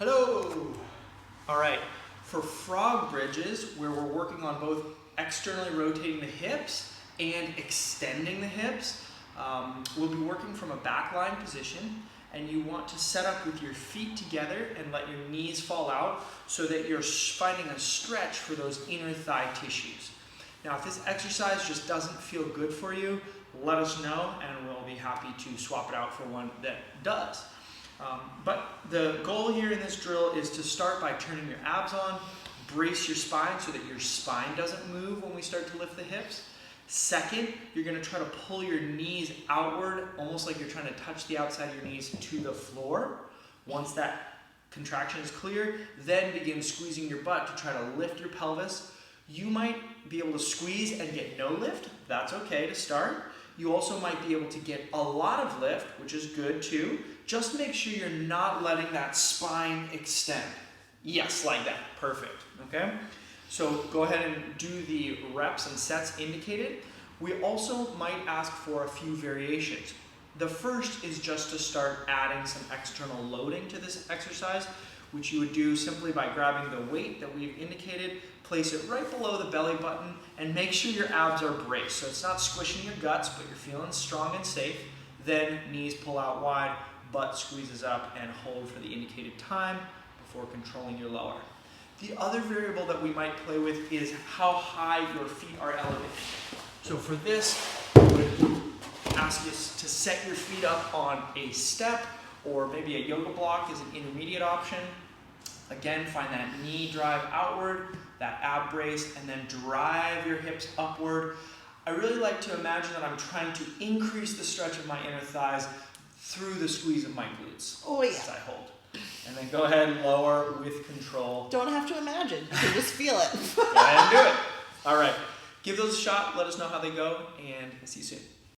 Hello! All right, for frog bridges, where we're working on both externally rotating the hips and extending the hips, we'll be working from a back lying position, and you want to set up with your feet together and let your knees fall out so that you're finding a stretch for those inner thigh tissues. Now, if this exercise just doesn't feel good for you, let us know and we'll be happy to swap it out for one that does. But the goal here in this drill is to start by turning your abs on, brace your spine so that your spine doesn't move when we start to lift the hips. Second, you're going to try to pull your knees outward, almost like you're trying to touch the outside of your knees to the floor. Once that contraction is clear, then begin squeezing your butt to try to lift your pelvis. You might be able to squeeze and get no lift. That's okay to start. You also might be able to get a lot of lift, which is good too. Just make sure you're not letting that spine extend. Yes, like that. Perfect. Okay? So go ahead and do the reps and sets indicated. We also might ask for a few variations. The first is just to start adding some external loading to this exercise, which you would do simply by grabbing the weight that we've indicated, place it right below the belly button, and make sure your abs are braced. So it's not squishing your guts, but you're feeling strong and safe. Then knees pull out wide, butt squeezes up, and hold for the indicated time before controlling your lower. The other variable that we might play with is how high your feet are elevated. So for this, I would ask you to set your feet up on a step, or maybe a yoga block is an intermediate option. Again, find that knee drive outward, that ab brace, and then drive your hips upward. I really like to imagine that I'm trying to increase the stretch of my inner thighs through the squeeze of my glutes. Oh yeah. As I hold. And then go ahead and lower with control. Don't have to imagine. You can just feel it. Go ahead and do it. All right. Give those a shot. Let us know how they go, and see you soon.